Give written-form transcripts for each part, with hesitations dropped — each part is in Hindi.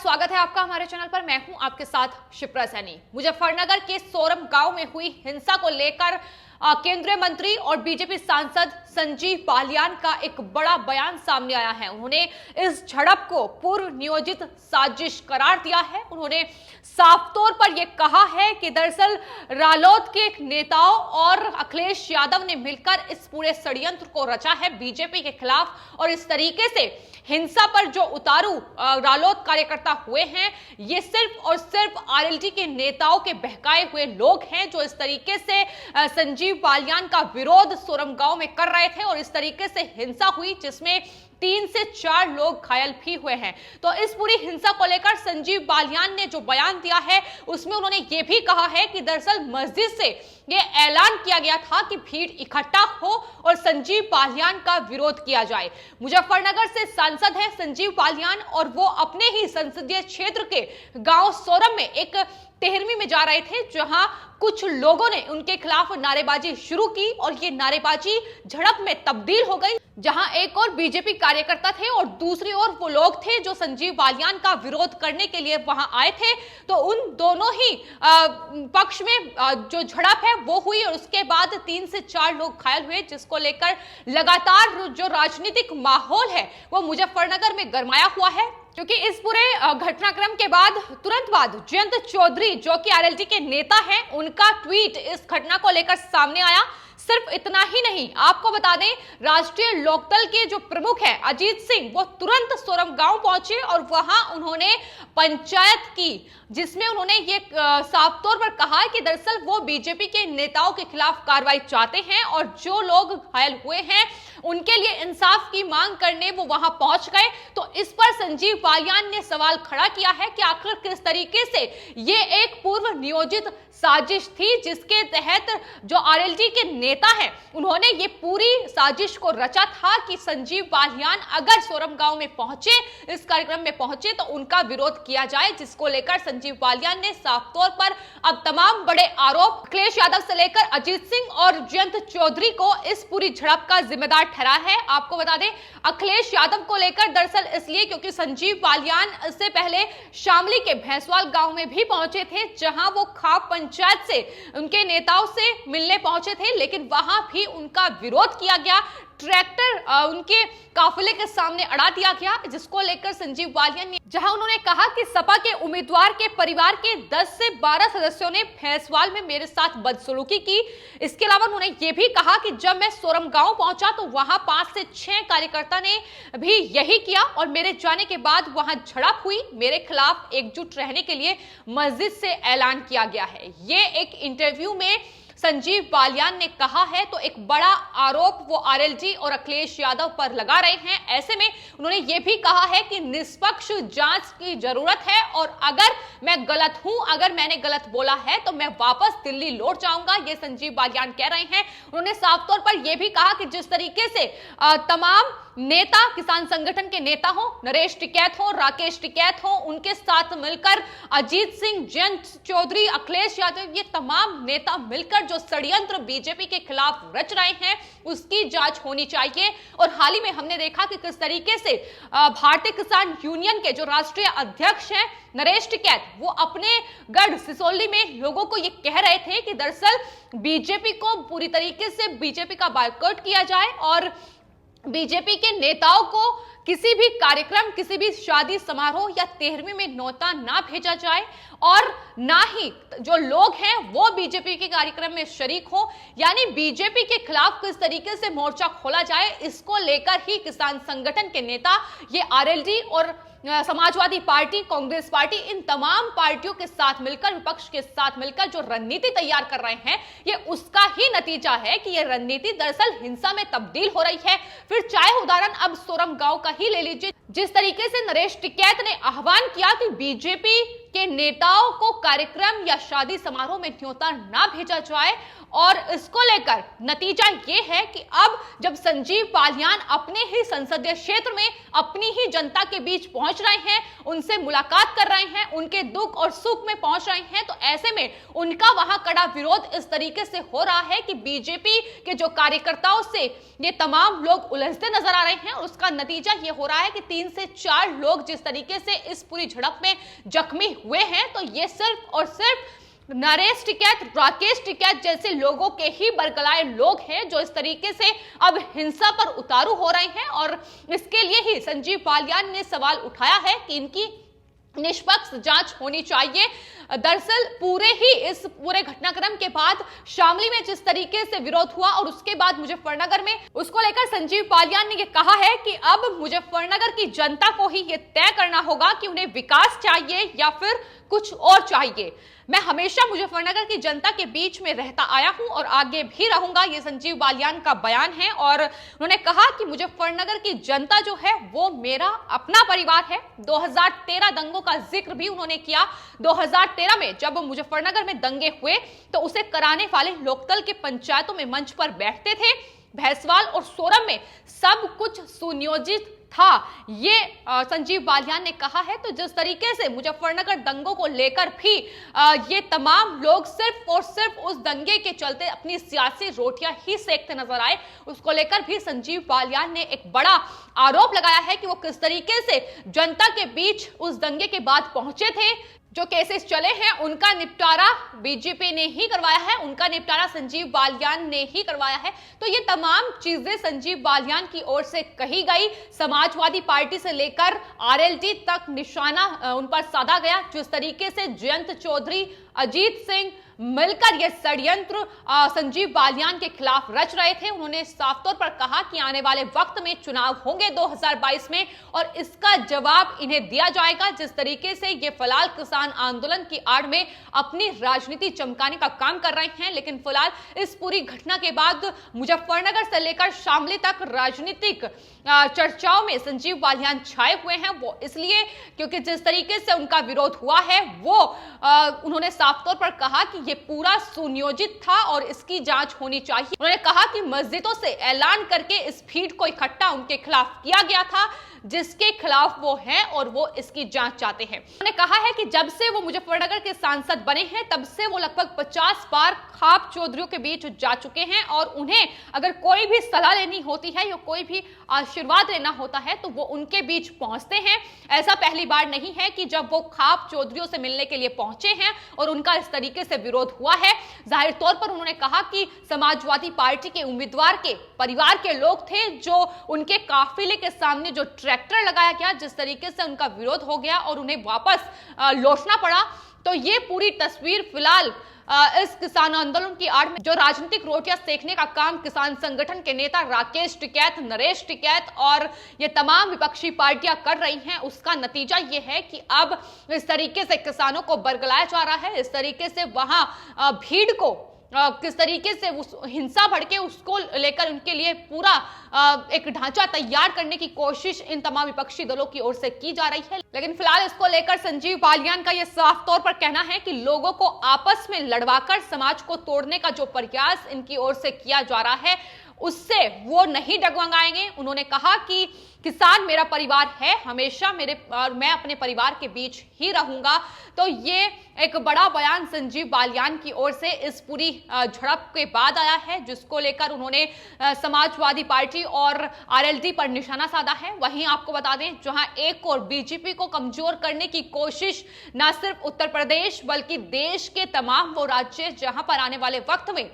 स्वागत है आपका हमारे चैनल पर। मैं हूं आपके साथ शिप्रा सैनी। मुजफ्फरनगर के सोरम गांव में हुई हिंसा को लेकर केंद्रीय मंत्री और बीजेपी सांसद संजीव बालियान का एक बड़ा बयान सामने आया है। उन्होंने इस झड़प को पूर्व नियोजित साजिश करार दिया है। उन्होंने साफ तौर पर यह कहा है कि दरअसल रालोद के नेताओं और अखिलेश यादव ने मिलकर इस पूरे षड्यंत्र को रचा है बीजेपी के खिलाफ, और इस तरीके से हिंसा पर जो उतारू रालोद कार्यकर्ता हुए हैं, ये सिर्फ और सिर्फ आरएलडी के नेताओं के बहकाए हुए लोग हैं जो इस तरीके से संजीव बालियान का विरोध सोरम गांव में कर रहे थे, और इस तरीके से हिंसा हुई जिसमें 3 से 4 लोग घायल भी हुए हैं। तो इस पूरी हिंसा को लेकर संजीव बालियान ने जो बयान दिया है उसमें उन्होंने ये भी कहा है कि दरअसल मस्जिद से ये ऐलान किया गया था कि भीड़ इकट्ठा हो और संजीव बालियान का विरोध किया जाए। मुजफ्फरनगर से सांसद हैं संजीव बालियान, और वो अपने ही संसदीय क्षेत्र के गांव सोरम में एक तेहरमी में जा रहे थे, जहां कुछ लोगों ने उनके खिलाफ नारेबाजी शुरू की और ये नारेबाजी झड़प में तब्दील हो गई, जहां एक और बीजेपी कार्यकर्ता थे और दूसरी ओर वो लोग थे जो संजीव बालियान का विरोध करने के लिए वहां आए थे। तो उन दोनों ही पक्ष में जो झड़प है वो हुई, और उसके बाद 3 से 4 लोग घायल हुए, जिसको लेकर लगातार जो राजनीतिक माहौल है वो मुजफ्फरनगर में गरमाया हुआ है। क्योंकि इस पूरे घटनाक्रम के बाद तुरंत बाद जयंत चौधरी जो कि आरएलडी के नेता हैं, उनका ट्वीट इस घटना को लेकर सामने आया। सिर्फ इतना ही नहीं, आपको बता दें राष्ट्रीय लोकदल के जो प्रमुख हैं अजीत सिंह, वो तुरंत सोरम गांव पहुंचे और वहां उन्होंने पंचायत की, जिसमें उन्होंने ये साफ तौर पर कहा कि दरअसल वो बीजेपी के नेताओं के खिलाफ कार्रवाई चाहते हैं और जो लोग घायल हुए हैं उनके लिए इंसाफ की मांग करने वो वहां पहुंच गए। तो इस पर संजीव बालियान ने सवाल खड़ा किया है कि आखिर किस तरीके से ये एक पूर्व नियोजित साजिश थी, जिसके तहत जो आरएलडी के नेता हैं उन्होंने ये पूरी साजिश को रचा था कि संजीव बालियान अगर सोरम गांव में पहुंचे, इस कार्यक्रम में पहुंचे, तो उनका विरोध किया जाए, जिसको लेकर संजीव बालियान ने साफ तौर पर अब तमाम बड़े आरोप अखिलेश यादव से लेकर अजीत सिंह और जयंत चौधरी को इस पूरी झड़प का जिम्मेदार ठहरा है। आपको बता दें अखिलेश यादव को लेकर दरअसल इसलिए क्योंकि संजीव बालियान इससे पहले शामली के भैंसवाल गांव में भी पहुंचे थे, जहां वो खाप पंचायत से उनके नेताओं से मिलने पहुंचे थे, लेकिन वहां भी उनका विरोध किया गया। ट्रैक्टर उनके काफिले के सामने अड़ा दिया गया, जिसको लेकर संजीव बालियान ने, जहां उन्होंने कहा कि सपा के उम्मीदवार के परिवार के 10 से 12 सदस्यों ने भैंसवाल में मेरे साथ बदसलूकी की। इसके अलावा उन्होंने ये भी कहा कि जब मैं सोरम गांव पहुंचा तो वहां 5 से 6 कार्यकर्ता ने भी यही किया, और मेरे जाने के बाद वहां झड़प हुई। मेरे खिलाफ एकजुट रहने के लिए मस्जिद से ऐलान किया गया है। ये एक इंटरव्यू में संजीव बालियान ने कहा है। तो एक बड़ा आरोप वो आरएलडी और अखिलेश यादव पर लगा रहे हैं। ऐसे में उन्होंने ये भी कहा है कि निष्पक्ष जांच की जरूरत है, और अगर मैं गलत हूं, अगर मैंने गलत बोला है तो मैं वापस दिल्ली लौट जाऊंगा, ये संजीव बालियान कह रहे हैं। उन्होंने साफ तौर पर यह भी कहा कि जिस तरीके से तमाम नेता, किसान संगठन के नेता हो, नरेश टिकैत हो, राकेश टिकैत हो, उनके साथ मिलकर अजीत सिंह, जयंत चौधरी, अखिलेश यादव, ये तमाम नेता मिलकर जो षड्यंत्र बीजेपी के खिलाफ रच रहे हैं उसकी जांच होनी चाहिए। और हाल ही में हमने देखा कि किस तरीके से भारतीय किसान यूनियन के जो राष्ट्रीय अध्यक्ष हैं नरेश टिकैत, वो अपने गढ़ सिसोली में लोगों को ये कह रहे थे कि दरअसल बीजेपी को पूरी तरीके से बीजेपी का बायकॉट किया जाए और बीजेपी के नेताओं को किसी भी कार्यक्रम, किसी भी शादी समारोह या तेहरवी में न्योता ना भेजा जाए, और ना ही जो लोग हैं वो बीजेपी के कार्यक्रम में शरीक हो। यानी बीजेपी के खिलाफ किस तरीके से मोर्चा खोला जाए, इसको लेकर ही किसान संगठन के नेता ये आरएलडी और समाजवादी पार्टी, कांग्रेस पार्टी, इन तमाम पार्टियों के साथ मिलकर, विपक्ष के साथ मिलकर जो रणनीति तैयार कर रहे हैं, ये उसका ही नतीजा है कि ये रणनीति दरअसल हिंसा में तब्दील हो रही है। फिर चाहे उदाहरण अब सोरम गांव का ही ले लीजिए, जिस तरीके से नरेश टिकैत ने आह्वान किया कि बीजेपी के नेताओं को कार्यक्रम या शादी समारोह में न्योता ना भेजा जाए। और इसको लेकर नतीजा यह है कि अब जब संजीव बालियान अपने ही संसदीय क्षेत्र में अपनी ही जनता के बीच पहुंच रहे हैं, उनसे मुलाकात कर रहे हैं, उनके दुख और सुख में पहुंच रहे हैं, तो ऐसे में उनका वहां कड़ा विरोध इस तरीके से हो रहा है कि बीजेपी के जो कार्यकर्ताओं से ये तमाम लोग उलझते नजर आ रहे हैं। और उसका नतीजा ये हो रहा है कि 3 से 4 लोग जिस तरीके से इस पूरी झड़प में जख्मी हुए हैं, तो ये सिर्फ और सिर्फ नरेश टिकैत, राकेश टिकैत जैसे लोगों के ही बरगलाए लोग हैं जो इस तरीके से अब हिंसा पर उतारू हो रहे हैं। और इसके लिए ही संजीव बालियान ने सवाल उठाया है कि इनकी निष्पक्ष जांच होनी चाहिए। दरअसल इस पूरे घटनाक्रम के बाद शामली में जिस तरीके से विरोध हुआ और उसके बाद मुजफ्फरनगर में, उसको लेकर संजीव बालियान ने यह कहा है कि अब मुजफ्फरनगर की जनता को ही यह तय करना होगा कि उन्हें विकास चाहिए या फिर कुछ और चाहिए। मैं हमेशा मुजफ्फरनगर की जनता के बीच में रहता आया हूं और आगे भी रहूंगा, ये संजीव बालियान का बयान है। और उन्होंने कहा कि मुजफ्फरनगर की जनता जो है वो मेरा अपना परिवार है। 2013 दंगों का जिक्र भी उन्होंने किया। 2013 में जब मुजफ्फरनगर में दंगे हुए तो उसे कराने वाले लोकदल के पंचायतों में मंच पर बैठते थे। भैंसवाल और सोरम में सब कुछ सुनियोजित था, ये संजीव बालियान ने कहा है। तो जिस तरीके से मुजफ्फरनगर दंगों को लेकर भी ये तमाम लोग सिर्फ और सिर्फ उस दंगे के चलते अपनी सियासी रोटियां ही सेकते नजर आए, उसको लेकर भी संजीव बालियान ने एक बड़ा आरोप लगाया है कि वो किस तरीके से जनता के बीच उस दंगे के बाद पहुंचे थे। जो केसेस चले हैं उनका निपटारा बीजेपी ने ही करवाया है, उनका निपटारा संजीव बालियान ने ही करवाया है। तो ये तमाम चीजें संजीव बालियान की ओर से कही गई। समाजवादी पार्टी से लेकर आरएलडी तक निशाना उन पर साधा गया। जिस तरीके से जयंत चौधरी, अजीत सिंह मिलकर यह षड्यंत्र संजीव बालियान के खिलाफ रच रहे थे, उन्होंने साफ तौर पर कहा कि आने वाले वक्त में चुनाव होंगे 2022 में और इसका जवाब इन्हें दिया जाएगा। जिस तरीके से ये फिलहाल किसान आंदोलन की आड़ में अपनी राजनीति चमकाने का काम कर रहे हैं, लेकिन फिलहाल इस पूरी घटना के बाद मुजफ्फरनगर से लेकर शामली तक राजनीतिक चर्चाओं में संजीव बालियान छाए हुए हैं। वो इसलिए क्योंकि जिस तरीके से उनका विरोध हुआ है वो उन्होंने साफ तौर पर कहा कि ये पूरा सुनियोजित था और इसकी जांच होनी चाहिए। उन्होंने कहा कि मस्जिदों से ऐलान करके इस भीड़ को इकट्ठा उनके खिलाफ किया गया था, जिसके खिलाफ वो हैं और वो इसकी जांच चाहते हैं। उन्होंने कहा है कि जब से वो मुजफ्फरनगर के सांसद बने हैं तब से वो लगभग 50 बार खाप चौधरियों के बीच जा चुके हैं और उन्हें अगर कोई भी सलाह लेनी होती है या कोई भी आशीर्वाद लेना होता है तो वो उनके बीच पहुंचते हैं। ऐसा पहली बार नहीं है कि जब वो खाप चौधरियों से मिलने के लिए पहुंचे हैं और उनका इस तरीके से विरोध हुआ है। जाहिर तौर पर उन्होंने कहा कि समाजवादी पार्टी के उम्मीदवार के परिवार के लोग थे जो उनके काफिले के सामने जो ट्रैक्टर लगाया गया, जिस तरीके से उनका विरोध हो गया और उन्हें वापस लौटना पड़ा। तो ये पूरी तस्वीर फिलहाल इस किसान आंदोलन की आड़ में जो राजनीतिक रोटियां सेकने का काम किसान संगठन के नेता राकेश टिकैत, नरेश टिकैत और ये तमाम विपक्षी पार्टियां कर रही हैं, उसका नतीजा ये है कि अब इस तरीके से किसानों को बरगलाया जा रहा है। इस तरीके से वहां भीड़ को किस तरीके से उस हिंसा भड़के उसको लेकर उनके लिए पूरा एक ढांचा तैयार करने की कोशिश इन तमाम विपक्षी दलों की ओर से की जा रही है। लेकिन फिलहाल इसको लेकर संजीव बालियान का यह साफ तौर पर कहना है कि लोगों को आपस में लड़वाकर समाज को तोड़ने का जो प्रयास इनकी ओर से किया जा रहा है उससे वो नहीं डगमगाएंगे। उन्होंने कहा कि किसान मेरा परिवार है, हमेशा मैं अपने परिवार के बीच ही रहूंगा। तो ये एक बड़ा बयान संजीव बालियान की ओर से इस पूरी झड़प के बाद आया है, जिसको लेकर उन्होंने समाजवादी पार्टी और आरएलडी पर निशाना साधा है। वहीं आपको बता दें, जहां एक और बीजेपी को कमजोर करने की कोशिश न सिर्फ उत्तर प्रदेश बल्कि देश के तमाम वो राज्य जहां पर आने वाले वक्त में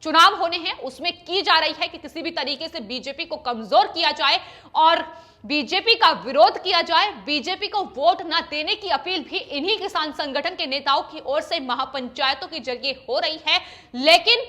चुनाव होने हैं उसमें की जा रही है कि किसी भी तरीके से बीजेपी को कमजोर किया जाए और बीजेपी का विरोध किया जाए। बीजेपी को वोट न देने की अपील भी इन्हीं किसान संगठन के नेताओं की ओर से महापंचायतों के जरिए हो रही है, लेकिन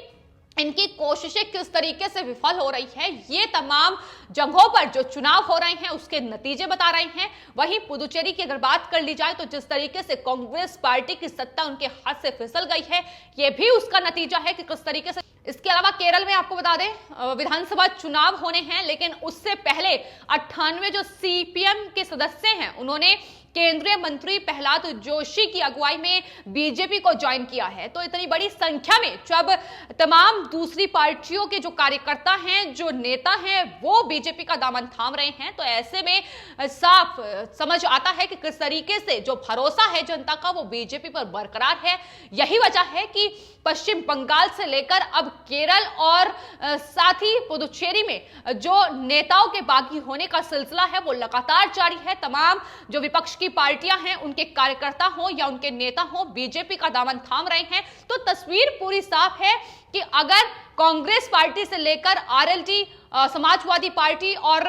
इनकी कोशिशें किस तरीके से विफल हो रही है ये तमाम जगहों पर जो चुनाव हो रहे हैं उसके नतीजे बता रहे हैं। वहीं पुदुचेरी की अगर बात कर ली जाए तो जिस तरीके से कांग्रेस पार्टी की सत्ता उनके हाथ से फिसल गई है, ये भी उसका नतीजा है कि किस तरीके से। इसके अलावा केरल में आपको बता दें विधानसभा चुनाव होने हैं, लेकिन उससे पहले 98 जो सीपीएम के सदस्य हैं उन्होंने केंद्रीय मंत्री प्रहलाद जोशी की अगुवाई में बीजेपी को ज्वाइन किया है। तो इतनी बड़ी संख्या में जब तमाम दूसरी पार्टियों के जो कार्यकर्ता हैं, जो नेता हैं, वो बीजेपी का दामन थाम रहे हैं, तो ऐसे में साफ समझ आता है कि किस तरीके से जो भरोसा है जनता का वो बीजेपी पर बरकरार है। यही वजह है कि पश्चिम बंगाल से लेकर अब केरल और साथ ही पुदुचेरी में जो नेताओं के बागी होने का सिलसिला है वो लगातार जारी है। तमाम जो विपक्ष की पार्टियां हैं, उनके कार्यकर्ता हो या उनके नेता हो, बीजेपी का दामन थाम रहे हैं। तो तस्वीर पूरी साफ है कि अगर कांग्रेस पार्टी से लेकर आरएलडी, समाजवादी पार्टी और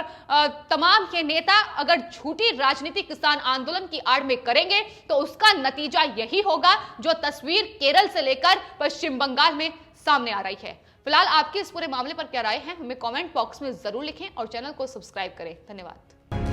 तमाम के नेता अगर झूठी राजनीति किसान आंदोलन की आड़ में करेंगे तो उसका नतीजा यही होगा जो तस्वीर केरल से लेकर पश्चिम बंगाल में सामने आ रही है। फिलहाल आपकी इस पूरे मामले पर क्या राय है, हमें कमेंट बॉक्स में जरूर लिखें और चैनल को सब्सक्राइब करें। धन्यवाद।